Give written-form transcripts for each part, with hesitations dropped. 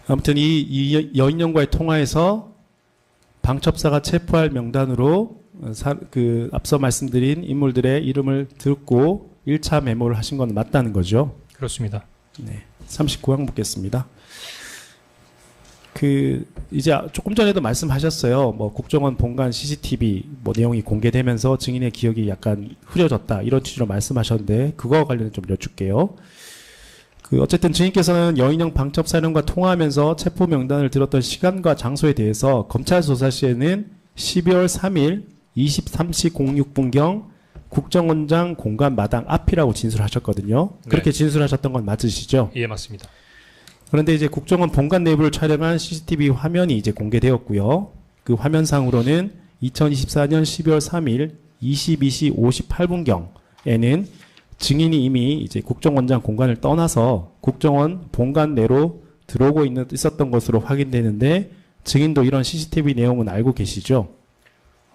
아무튼 이 여인영과의 통화에서 방첩사가 체포할 명단으로 앞서 말씀드린 인물들의 이름을 듣고 1차 메모를 하신 건 맞다는 거죠. 그렇습니다. 네. 39항 보겠습니다. 이제 조금 전에도 말씀하셨어요. 뭐 국정원 본관 CCTV 뭐 내용이 공개되면서 증인의 기억이 약간 흐려졌다 이런 취지로 말씀하셨는데 그거와 관련해 좀 여쭙게요. 어쨌든 증인께서는 여인영 방첩사령과 통화하면서 체포 명단을 들었던 시간과 장소에 대해서 검찰 조사 시에는 12월 3일 23시 06분경 국정원장 공간 마당 앞이라고 진술하셨거든요. 그렇게 네. 진술하셨던 건 맞으시죠? 예, 맞습니다. 그런데 이제 국정원 본관 내부를 촬영한 CCTV 화면이 이제 공개되었고요. 그 화면상으로는 2024년 12월 3일 22시 58분경에는 증인이 이미 이제 국정원장 공간을 떠나서 국정원 본관 내로 들어오고 있었던 것으로 확인되는데 증인도 이런 CCTV 내용은 알고 계시죠?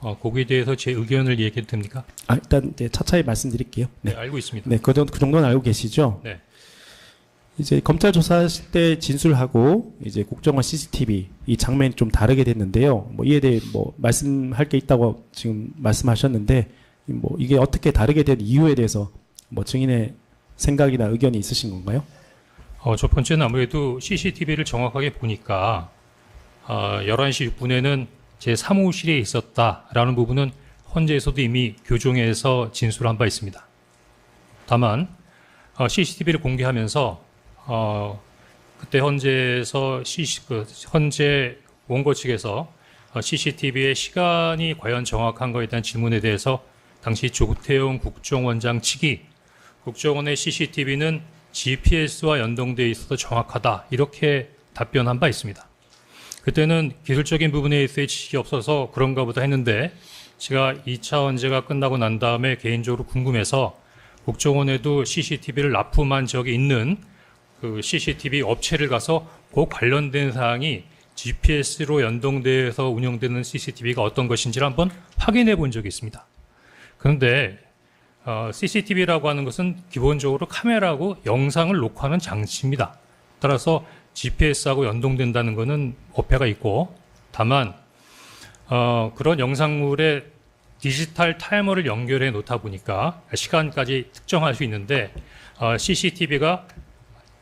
거기에 대해서 제 의견을 얘기해도 됩니까? 일단 이제 차차히 말씀드릴게요. 네, 알고 있습니다. 네, 그 정도는 알고 계시죠? 네. 이제 검찰 조사하실 때 진술하고 이제 국정원 CCTV 이 장면이 좀 다르게 됐는데요. 뭐 이에 대해 뭐 말씀할 게 있다고 지금 말씀하셨는데 뭐 이게 어떻게 다르게 된 이유에 대해서 뭐 증인의 생각이나 의견이 있으신 건가요? 첫 번째는 아무래도 CCTV를 정확하게 보니까 11시 6분에는 제 사무실에 있었다라는 부분은 헌재에서도 이미 교정해서 진술한 바 있습니다. 다만 CCTV를 공개하면서 그때 헌재에서 헌재 원고 측에서 CCTV의 시간이 과연 정확한 거에 대한 질문에 대해서 당시 조태용 국정원장 측이 국정원의 CCTV는 GPS와 연동되어 있어서 정확하다 이렇게 답변한 바 있습니다. 그때는 기술적인 부분에 있어서 지식이 없어서 그런가 보다 했는데 제가 2차 헌재가 끝나고 난 다음에 개인적으로 궁금해서 국정원에도 CCTV를 납품한 적이 있는 그 CCTV 업체를 가서 그 관련된 사항이 GPS로 연동돼서 운영되는 CCTV가 어떤 것인지를 한번 확인해 본 적이 있습니다. 그런데 CCTV라고 하는 것은 기본적으로 카메라하고 영상을 녹화하는 장치입니다. 따라서 GPS하고 연동된다는 것은 어폐가 있고 다만 그런 영상물에 디지털 타이머를 연결해 놓다 보니까 시간까지 특정할 수 있는데 CCTV가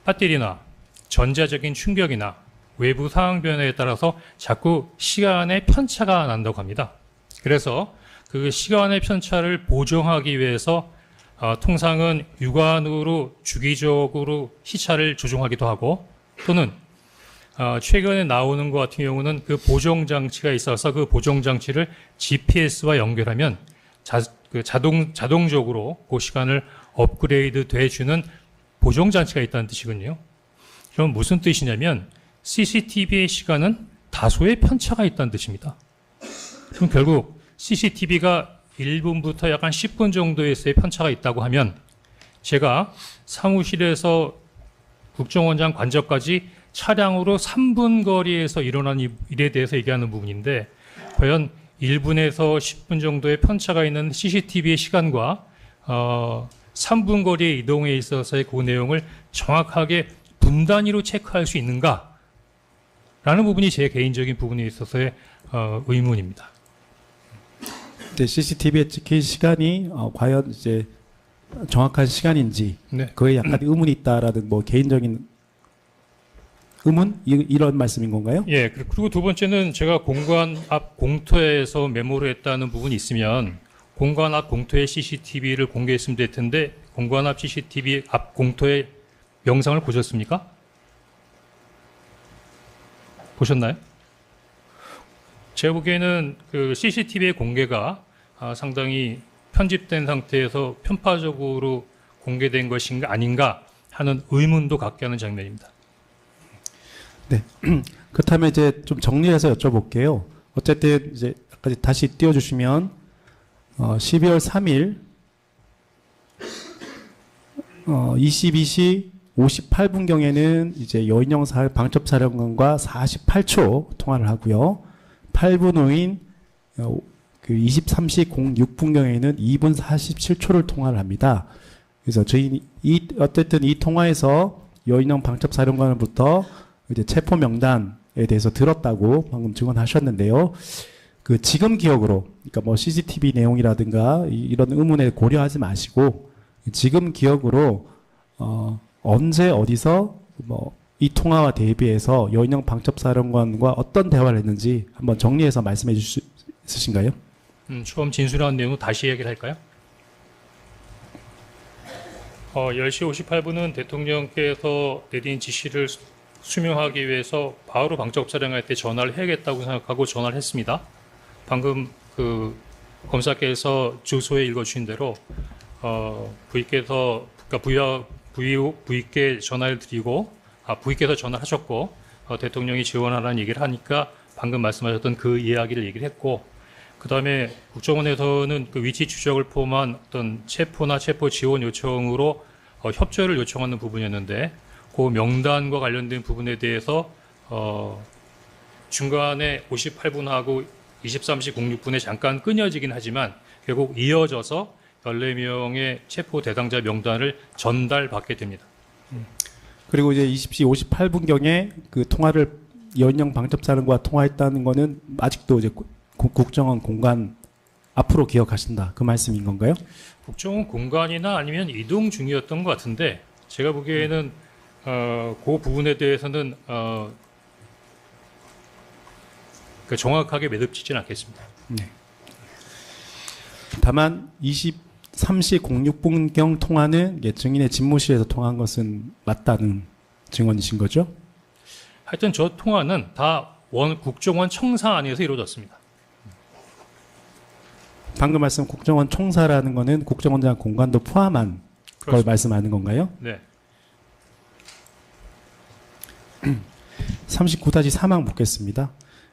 배터리나 전자적인 충격이나 외부 상황 변화에 따라서 자꾸 시간의 편차가 난다고 합니다. 그래서 그 시간의 편차를 보정하기 위해서 통상은 육안으로 주기적으로 시차를 조정하기도 하고 또는 최근에 나오는 것 같은 경우는 그 보정 장치가 있어서 그 보정 장치를 GPS와 연결하면 자동적으로 그 시간을 업그레이드 돼주는 보정 장치가 있다는 뜻이군요. 그럼 무슨 뜻이냐면 CCTV의 시간은 다소의 편차가 있다는 뜻입니다. 그럼 결국 CCTV가 1분부터 약간 10분 정도에서의 편차가 있다고 하면 제가 사무실에서 국정원장 관저까지 차량으로 3분 거리에서 일어난 일에 대해서 얘기하는 부분인데 과연 1분에서 10분 정도의 편차가 있는 CCTV의 시간과 3분 거리의 이동에 있어서의 그 내용을 정확하게 분 단위로 체크할 수 있는가? 라는 부분이 제 개인적인 부분에 있어서의 의문입니다. 네, CCTV에 찍힌 시간이 과연 이제 정확한 시간인지 네. 그에 약간 의문이 있다라는 뭐 개인적인 의문? 이런 말씀인 건가요? 예, 그리고 두 번째는 제가 공관 앞 공터에서 메모를 했다는 부분이 있으면 공관 앞 공터의 CCTV를 공개했으면 될 텐데 공관 앞 CCTV 앞 공터의 영상을 보셨습니까? 보셨나요? 제가 보기에는 그 CCTV의 공개가 상당히 편집된 상태에서 편파적으로 공개된 것인가 아닌가 하는 의문도 갖게 하는 장면입니다. 네. 그렇다면 이제 좀 정리해서 여쭤볼게요. 어쨌든 이제 다시 띄워주시면 12월 3일 22시 58분경에는 이제 여인영 방첩사령관과 48초 통화를 하고요. 8분 후인 그 23시 06분경에는 2분 47초를 통화를 합니다. 그래서 어쨌든 이 통화에서 여인영 방첩사령관으로부터 이제 체포 명단에 대해서 들었다고 방금 증언하셨는데요. 그 지금 기억으로, 그러니까 뭐 CCTV 내용이라든가 이런 의문에 고려하지 마시고 지금 기억으로 언제 어디서 뭐 이 통화와 대비해서 여인영 방첩사령관과 어떤 대화를 했는지 한번 정리해서 말씀해 주실 수 있으신가요? 처음 진술한 내용을 다시 얘기를 할까요? 10시 58분은 대통령께서 내린 지시를 수명하기 위해서 바로 방첩사령관한테 전화를 해야겠다고 생각하고 전화를 했습니다. 방금 그 검사께서 주소에 읽어주신 대로 부위께서 그러니까 부위께 전화를 드리고 부위께서 전화를 하셨고 대통령이 지원하라는 얘기를 하니까 방금 말씀하셨던 그 이야기를 얘기를 했고 그다음에 국정원에서는 그 위치 추적을 포함한 어떤 체포나 체포 지원 요청으로 협조를 요청하는 부분이었는데 그 명단과 관련된 부분에 대해서 중간에 58분하고 23시 06분에 잠깐 끊어지긴 하지만 결국 이어져서 14명의 체포 대상자 명단을 전달받게 됩니다. 그리고 이제 20시 58분경에 그 통화를 여인영 방첩사령과 통화했다는 거는 아직도 이제 국정원 공간 앞으로 기억하신다. 그 말씀인 건가요? 국정원 공간이나 아니면 이동 중이었던 것 같은데 제가 보기에는 그 부분에 대해서는 정확하게 매듭짓지는 않겠습니다. 네. 다만 23시 06분경 통화는 증인의 집무실에서 통화한 것은 맞다는 증언이신 거죠? 하여튼 저 통화는 다 국정원 청사 안에서 이루어졌습니다. 방금 말씀 국정원 총사라는 거는 국정원장 공간도 포함한 그렇습니다. 걸 말씀하는 건가요? 네. 39-3항 묻겠습니다.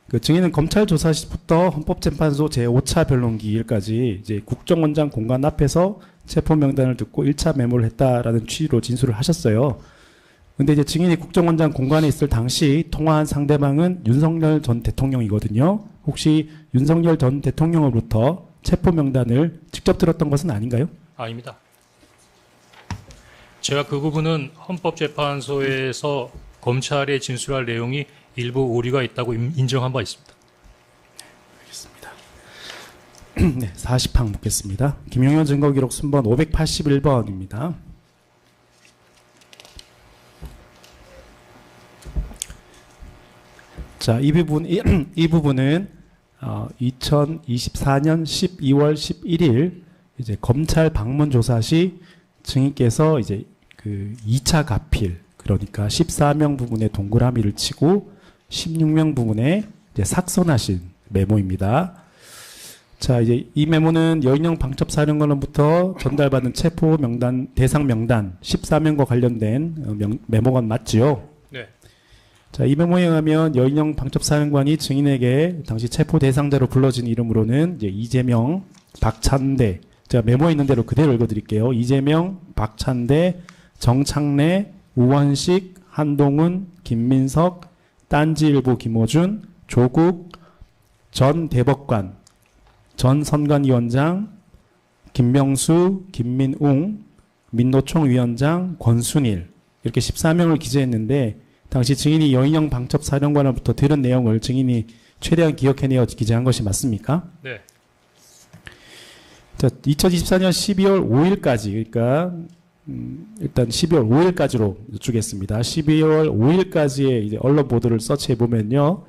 그 증인은 검찰 조사 시부터 헌법재판소 제5차 변론기일까지 이제 국정원장 공간 앞에서 체포 명단을 듣고 1차 메모를 했다라는 취지로 진술을 하셨어요. 근데 이제 증인이 국정원장 공간에 있을 당시 통화한 상대방은 윤석열 전 대통령이거든요. 혹시 윤석열 전 대통령으로부터 체포 명단을 직접 들었던 것은 아닌가요? 아닙니다. 제가 그 부분은 헌법재판소에서 검찰에 진술할 내용이 일부 오류가 있다고 인정한 바 있습니다. 알겠습니다. 네, 40항 묻겠습니다. 김용현 증거기록 순번 581번입니다. 자, 이 부분은 2024년 12월 11일 이제 검찰 방문 조사 시 증인께서 이제 그 2차 가필 그러니까 14명 부분에 동그라미를 치고 16명 부분에 이제 삭선하신 메모입니다. 자, 이제 이 메모는 여인영 방첩사령관으로부터 전달받은 체포 명단 대상 명단 14명과 관련된 메모가 맞지요? 네. 자, 이 메모에 의하면 여인영 방첩사령관이 증인에게 당시 체포 대상자로 불러진 이름으로는 이제 이재명, 박찬대, 제가 메모에 있는 대로 그대로 읽어드릴게요. 이재명, 박찬대, 정창래, 우원식, 한동훈, 김민석, 딴지일보 김호준, 조국, 전 대법관, 전 선관위원장, 김명수, 김민웅, 민노총 위원장, 권순일 이렇게 14명을 기재했는데 당시 증인이 여인영 방첩사령관으로부터 들은 내용을 증인이 최대한 기억해내어 기재한 것이 맞습니까? 네. 자, 2024년 12월 5일까지 그러니까 일단 12월 5일까지로 여쭈겠습니다. 12월 5일까지의 이제 언론 보도를 서치해 보면요.